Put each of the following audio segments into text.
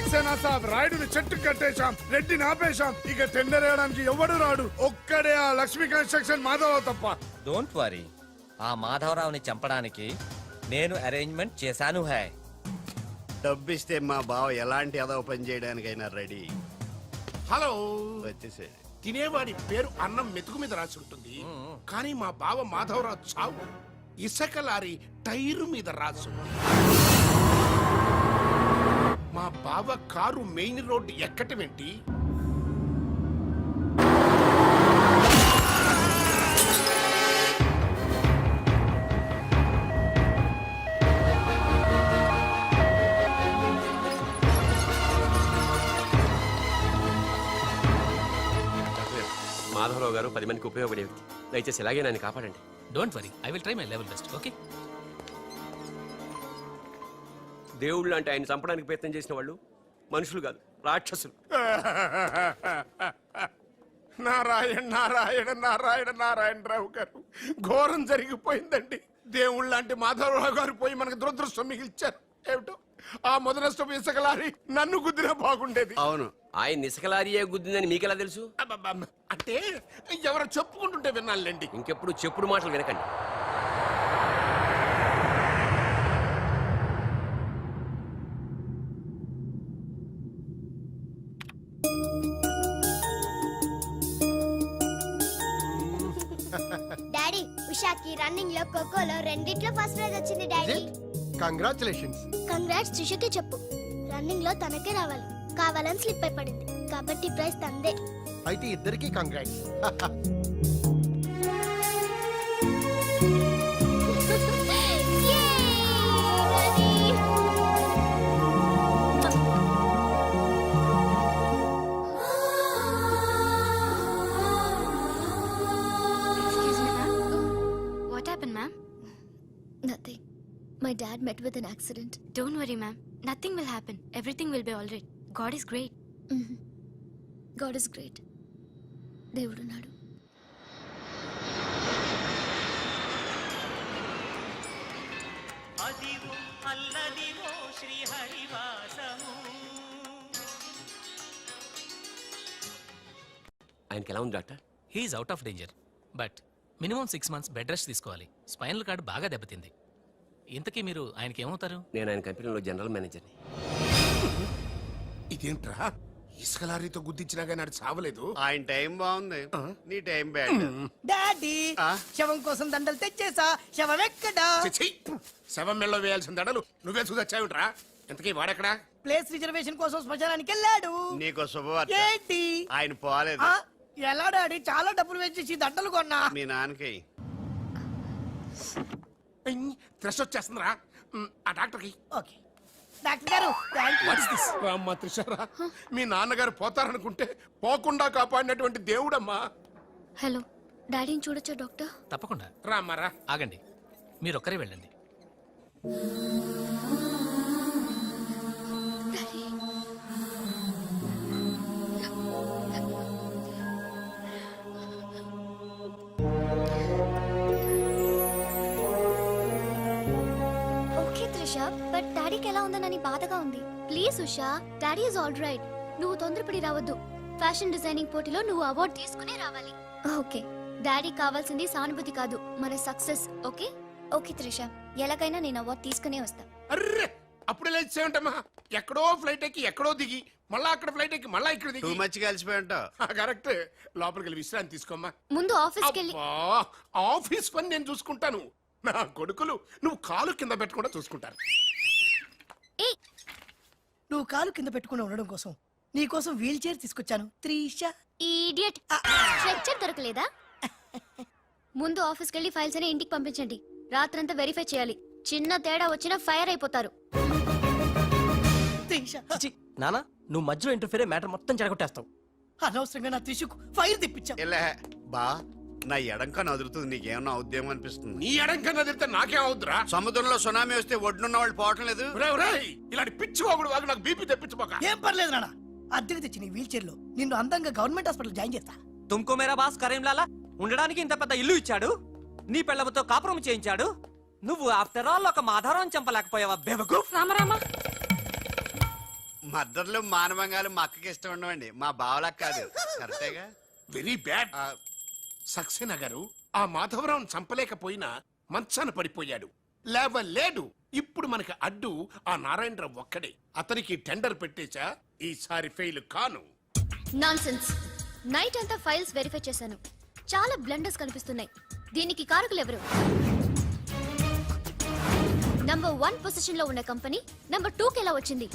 సక్సేనా సాబ్ రాయుడిని చెట్టు కట్టేశాం, రెడ్డిని ఆపేశాం. ఇక టెండర్ వేయడానికి ఎవడు రాడు. ఒక్కడే ఆ లక్ష్మీ కన్స్ట్రక్షన్ మాధవరావు తప్ప. డోంట్ వరీ, ఆ మాధవరావుని చంపడానికి నేను అరేంజ్మెంట్ చేశాను. హై డబ్బిస్తే మా బావ ఎలాంటి అదవ పని చేయడానికైనా రెడీ. హలో, వచ్చేసాడు. తినేవాడి పేరు అన్నం మెతుకు మీద రాసి ఉంటుంది, కానీ మా బావ మాధవరావు చావు ఇసుక లారీ టైరు మీద రాసు. మా బావ కారు మెయిన్ రోడ్డు ఎక్కటమేంటి? మాధవరావు గారు 10 మందికి ఉపయోగపడే వ్యక్తి. దయచేసి ఇలాగే నన్ను కాపాడండి. Don't worry, I will try my level best. Okay. దేవుళ్ళు అంటే ఆయన చంపడానికి ప్రయత్నం చేసిన వాళ్ళు మనుషులు కాదు, రాక్షసులు. నారాయణ నారాయణ నారాయణ నారాయణరావు గారు, ఘోరం జరిగిపోయిందండి. దేవుళ్ళు లాంటి మాధవరావు గారు పోయి మనకు దురదృష్టం మిగిల్చారు. ఏమిటో ఆ మొదలష్టం ఇసుక లారీ నన్ను గుద్దినా బాగుండేది. అవును, ఆయన ఇసుకలారియే గుద్దిందని మీకెలా తెలుసు? అబ్బబ్బబ్బ. అంటే ఎవరు చెప్పుకుంటుంటే విన్నానులేండి. ఇంకెప్పుడు చెప్పుడు మాటలు వినకండి. డాడీ, ఉషాకి రన్నింగ్ లో ఖోఖోలో రెండిట్లో ఫస్ట్ ప్రైజ్ వచ్చింది డాడీ. కంగ్రాచులేషన్స్. కంగ్రాట్స్ త్రిషకి చెప్పు. రన్నింగ్ లో తనకే రావాలి, కావాలని స్లిప్ అయి పడింది కాబట్టి ప్రైజ్ తందే. అయితే ఇద్దరికి congrats. What happened, ma'am? Nothing. My dad met with an accident. Don't worry, ma'am. Nothing will happen. Everything will be all right. God is great. God is great. దేవుడు ఉన్నాడు. ఆయనకి ఎలా ఉంది doctor? He's out of danger, but minimum 6 months bed rest తీసుకోవాలి. Spinal cord బాగా దెబ్బతింది. ఇంతకీ మీరు ఆయనకి ఏమవుతారు? నేను ఆయన కంపెనీలో జనరల్ మేనేజర్ని. ఇదేంట్రా, ఇసుక లారీతో గుద్దించినా కానీ అది చావలేదు. ఆయన టైం బాగుంది, నీ టైం బ్యాడ్. డాడీ, శవం కోసం దండలు తెచ్చేసా. శవం ఎక్కడా? చిచ్చి, శవం మెళ్ళలో వేయాల్సిన దడలు నువ్వే చూసొచ్చావుట్రా. ఎంతకీ వాడెక్కడా? ప్లేస్ రిజర్వేషన్ కోసం శ్మశానానికి వెళ్ళాడు. నీకు శుభవార్త. ఏంటి? ఆయన పోలేదు. ఎలా డాడీ? చాలా డబ్బులు వేచేసి దండలు కొన్నా. మీ నాన్నకి త్రెష్ వచ్చేస్తుందిరా. ఆ డాక్టర్కి. ఓకే డాక్టర్ గారు, రామ్మా త్రిషారా, మీ నాన్నగారు పోతారనుకుంటే పోకుండా కాపాడినటువంటి దేవుడమ్మా. హలో, డాడీని చూడొచ్చా డాక్టర్? తప్పకుండా. రామ్మారా. ఆగండి, మీరు ఒక్కరే వెళ్ళండి. బట్ డాడీకి ఎలా ఉందనని బాధగా ఉంది. Please Usha, daddy is all right. నువ్వు తొందరపడి రావద్దు. ఫ్యాషన్ డిజైనింగ్ పోటీలో నువ్వు అవార్డు తీసుకునే రావాలి. ఓకే, డాడీ కావాల్సింది సానుభూతి కాదు, మన సక్సెస్. ఓకే ఓకే త్రిష, ఎలాగైనా నేను అవార్డు తీసుకునే వస్తా. అర్రే, అప్పుడు లేచేమంటమ్మా. ఎక్కడో ఫ్లైట్ ఎక్కి ఎక్కడో దిగి మళ్ళా అక్కడ ఫ్లైట్ ఎక్కి మళ్ళా ఇక్కడ దిగి. టూ మచ్ కలిసిపోయి ఉంటావు. కరెక్ట్. లోపలికి వెళ్ళి విశ్రాంతి తీసుకోమ్మా. ముందు ఆఫీస్కి వెళ్ళి. ఆఫీస్ పని నేను చూసుకుంటాను. నా కొడుకులు నువ్వు కాలు కింద పెట్టకుండా చూసుకుంటారు. నువ్వు కాలు కింద పెట్టుకుని ఉండడం కోసం నీ కోసం వీల్ చైర్ తీసుకొచ్చాను త్రిష. ఈడియట్, స్ట్రెచ్చర్ దొరకలేదా? ముందు ఆఫీస్కి వెళ్ళి ఫైల్స్ అని ఇంటికి పంపించండి. రాత్రంతా వెరిఫై చేయాలి. చిన్న తేడా వచ్చినా ఫైర్ అయిపోతారు. నానా, నువ్వు మధ్యలో ఇంటర్ఫియర్ మ్యాటర్ మొత్తం చెడగొట్టేస్తావు. అనవసరంగా నా త్రిషుకు ఫైర్ తెప్పించావు. ఎలా బా, నా ఎడంకా నదురుతుంది, నీకేమన్నా ఉద్యమం అనిపిస్తుంది? నీ ఎడంకా నదిరితే నాకేం అవుద్దురా? సముద్రంలో సునామీ వస్తే ఒడ్డున్న వాళ్ళు పోవటం లేదు. ఇలాంటి పిచ్చి వాగుడు వాగు నాకు బీపీ తెప్పించుకోక. ఏం పర్లేదు నాన్న, అద్దెకి తెచ్చి నీ వీల్ చైర్ లో నిన్ను అందంగా గవర్నమెంట్ హాస్పిటల్ జాయిన్ చేస్తా. తుమ్కో మేరా బాస్ కరీంలాలా ఉండడానికి ఇంత పెద్ద ఇల్లు ఇచ్చాడు, నీ పిల్లలతో కాపురం చేయించాడు. నువ్వు ఆఫ్టర్ ఆల్ ఒక మాధారం చంపలేకపోయావా బేవకు? రామరామా, మద్దర్లు మానవంగాలు మా అక్కకి ఇష్టం ఉండవండి మా బావలకు కాదు కరెక్టేగా వెరీ బ్యాడ్. సక్సేనా గారు ఆ మాధవరావును చంపలేకపోయినా మంచాన పడిపోయాడు, లేవలేడు. ఇప్పుడు మనకి అడ్డు ఆ నారాయణరావు ఒక్కడే. అతనికి టెండర్ పెట్టేశా, ఈసారి ఫెయిల్ కాను. నాన్సెన్స్. నైట్ అంతా ఫైల్స్ వెరిఫై చేశాను, చాలా బ్లండర్స్ కనిపిస్తున్నాయి. దీనికి కారకులు ఎవరు? నంబర్ 1 పొజిషన్ లో ఉన్న కంపెనీ నంబర్ 2 ఎలా వచ్చింది?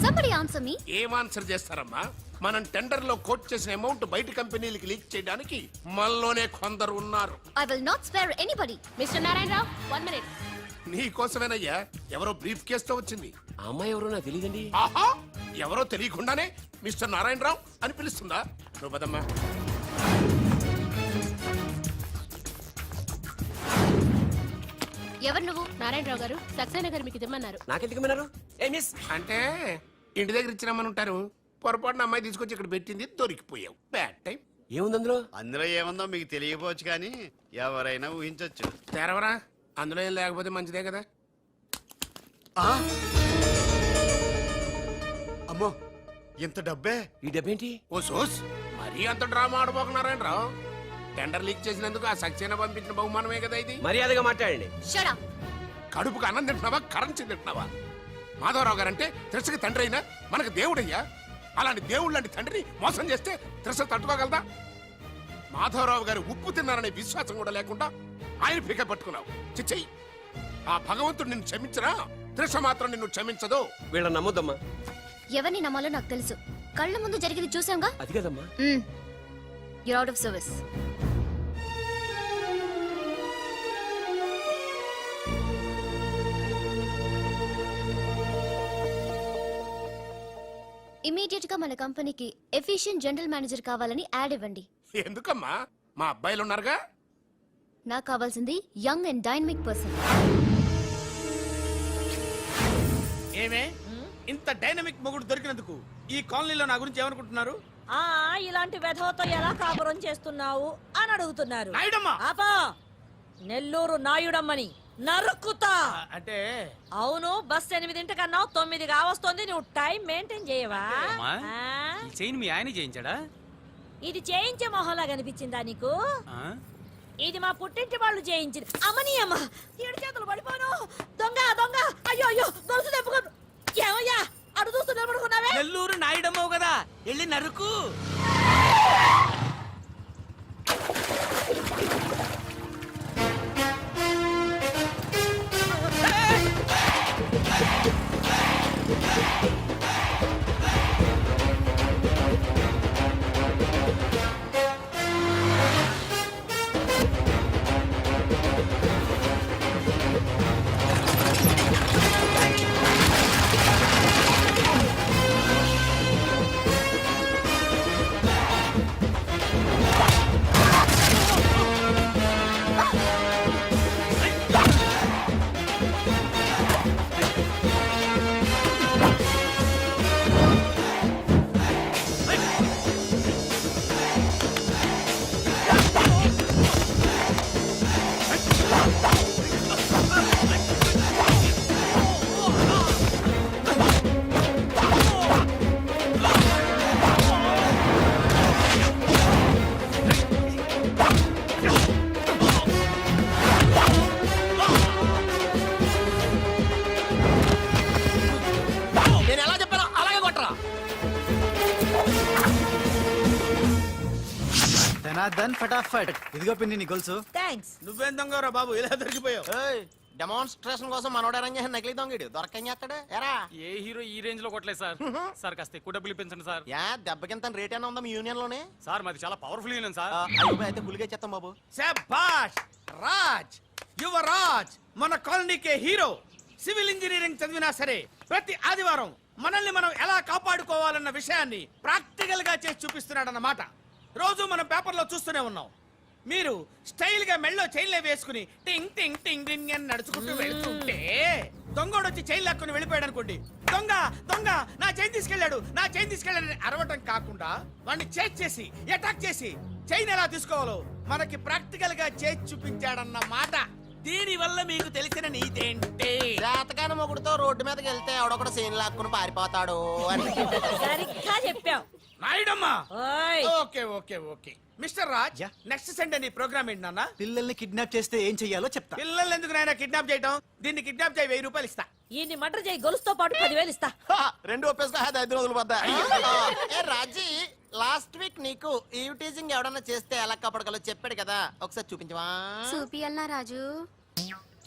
Somebody answer me. ఏం ఆన్సర్ చేస్తారమ్మా? మనం టెండర్ లో కోట్ చేసిన అమౌంట్ బయట కంపెనీలకి లీక్ చేయడానికి మనలోనే కొందరు ఉన్నారు. I will not spare anybody. Mister Narayana Rao 1 minute. నీ కోసమేనయ్యా ఎవరో బ్రీఫ్ కేసుతో వచ్చింది. ఆ అమ్మాయి ఎవరో నాకు తెలియదండి. ఆహా, ఎవరో తెలియకుండానే మిస్టర్ నారాయణరావు అని పిలుస్తుందా? నువ్వు పదమ్మా. ఎవరు నువ్వు? నారాయణరావు గారు సక్సేనా గారు మీకు ఇదమ్మన్నారు. నాకెందుకు విన్నారు? ఏ మిస్, అంటే ఇంటి దగ్గర ఇచ్చినామని ఉంటారు. పొరపాటున అమ్మాయి తీసుకొచ్చి ఇక్కడ పెట్టింది, దొరికిపోయావు. Bad time. ఏముంది అందులో? అందులో ఏముందో మీకు తెలియకపోవచ్చు కానీ ఎవరైనా ఊహించొచ్చు. తెరవరా, అందులో ఏం లేకపోతే మంచిదే కదా. అమ్మో ఇంత డబ్బే! ఈ డబ్బేంటి? ఓ సోస్, మరీ అంత డ్రామా ఆడబోకున్నారాయణరావు. టెండర్ లీక్ చేసినందుకు ఆ సక్సేనా పంపించిన బహుమానమే కదా ఇది. మర్యాదగా మాట్లాడండి. Shut up. కడుపుకు అన్నం తింటున్నావా, కరెన్సీ తింటున్నావా? మాధవరావు గారంటే త్రిషకి తండ్రి అయినా మనకు దేవుడయ్యా. అలాంటి దేవుడు లాంటి తండ్రిని మోసం చేస్తే త్రిష తట్టుకోగలదా? మాధవరావు గారు ఉప్పు తిన్నారనే విశ్వాసం కూడా లేకుండా ఆయన పీక పట్టుకున్నావు. చిచ్చయ్యి, ఆ భగవంతుడు నిన్ను క్షమించరా? త్రిష మాత్రం నిన్ను క్షమించదు. వీళ్ళని నమ్మొద్దమ్మా. ఎవరిని నమ్మాలో నాకు తెలుసు. కళ్ళ ముందు జరిగింది చూసాంగా. అది కదమ్మా. You're out of service. Immediate గా మన కంపెనీకి ఎఫిషియెంట్ జనరల్ మేనేజర్ కావాలని యాడ్ ఇవ్వండి. ఎందుకమ్మా? మా అబ్బాయిలు ఉన్నారుగా. నాకు కావాల్సింది యంగ్ అండ్ డైనమిక్ పర్సన్. ఏమే ఇంత డైనమిక్ మొగుడు దొరికినందుకు ఈ కాలనీలో నా గురించి ఏమనుకుంటున్నారు? ఇలాంటి వెధవతో ఎలా కాపురం చేస్తున్నావు అని అడుగుతున్నారు. నాయుడమ్మ! ఆపా, నెల్లూరు నాయుడమ్మని నరుక్కుతా. అంటే అవును, బస్ 8 9 కావస్తుంది. నువ్వు టైం మెయింటైన్ చేయవా? అమ్మా, ఆ? ఈ చైన్ మీ ఆయన చేయించాడా? ఇది చేయించే మొహంలా కనిపించిందా నీకు? ఇది మా పుట్టింటి వాళ్ళు చేయించింది. అమ్మని అమ్మ, 7 చేతులు పడిపోను. దొంగ దొంగ, అయ్యో అయ్యో, గొలుసు తెప్పుకో. ఏమయ్యా అడు చూస్తూ నిలబడుకున్నావే? నెల్లూరు నాయుడమ్మవు కదా, వెళ్ళి నరుకు. నేను ఎలా చెప్పానో అలాగే కొట్టరా. ధనాధన్ ఫటాఫట్. ఇదిగో పిన్ని నీ గొలుసు. థ్యాంక్స్. నువ్వేం దొంగరా బాబు, ఇలా దొరికిపోయావు? డెమాన్స్ట్రేషన్ కోసం మనోడు అరేంజ్ చేసిన నకిలీ దొంగడు దొరకని చేస్తాడు. ఎరా ఏ హీరో ఈ రేంజ్ లో కొట్టలేదు సార్. సార్ కాస్త ఎక్కువ డబ్బులు ఇప్పించండి సార్. యా దెబ్బకింత రేట్ అయినా ఉందా మీ యూనియన్ లోనే? సార్ మాది చాలా పవర్ఫుల్ యూనియన్ సార్. అయితే ఫుల్గా చేస్తాం బాబు. శభాష్ రాజ్, యువరాజ్, మన కాలనీకే హీరో. సివిల్ ఇంజనీరింగ్ చదివినా సరే ప్రతి ఆదివారం మనల్ని మనం ఎలా కాపాడుకోవాలన్న విషయాన్ని ప్రాక్టికల్ గా చేసి చూపిస్తున్నాడన్నమాట. రోజు మనం పేపర్లో చూస్తూనే ఉన్నాం. మీరు స్టైల్ గా మెళ్ళో చైన్లే వేసుకుని టింగ్ టింగ్ టింగ్ టింగ్ అని నడుచుకుంటూ వెళ్తుంటే దొంగోడు వచ్చి చైన్ లాక్కుని వెళ్ళిపోయాడు అనుకోండి. దొంగ దొంగ నా చైన్ తీసుకెళ్ళాడు, నా చైన్ తీసుకెళ్ళాడని అరవటం కాకుండా వాడిని చేజ్ చేసి అటాక్ చేసి చైన్ ఎలా తీసుకోవాలో మనకి ప్రాక్టికల్ గా చేసి చూపించాడన్న మాట. దీని వల్ల మీకు తెలిసిన నీతేంటే జాతకాన మొగుడుతో రోడ్డు మీదకి వెళ్తే ఎవడొకడు సీన్ లాక్కుని పారిపోతాడు అని సరిగ్గా చెప్పావు నాయుడమ్మా ఓయ్ okay okay okay mister Raj next Sunday నీ ప్రోగ్రామ్ ఏంటి నాన్న పిల్లల్ని కిడ్నాప్ చేస్తే ఏం చెయ్యాలో చెప్తా పిల్లల్ని ఎందుకు నాయన కిడ్నాప్ చేయటం దీన్ని కిడ్నాప్ చేయి 1000 రూపాయలు ఇస్తా ఈయన్ని మటర్ చేయి గొలుసుతో పాటు 10,000 ఇస్తా రెండు ఒప్పేసుకో 5 రోజులు పడ్డా ఏ రాజీ లాస్ట్ వీక్ నీకు ఈ టీజింగ్ ఎవడన్నా చేస్తే ఎలా కాపాడగలో చెప్పాడు కదా ఒకసారి చూపించవా చూపియల్నా రాజు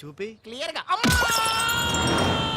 చూపి క్లియర్ గా అమ్మా!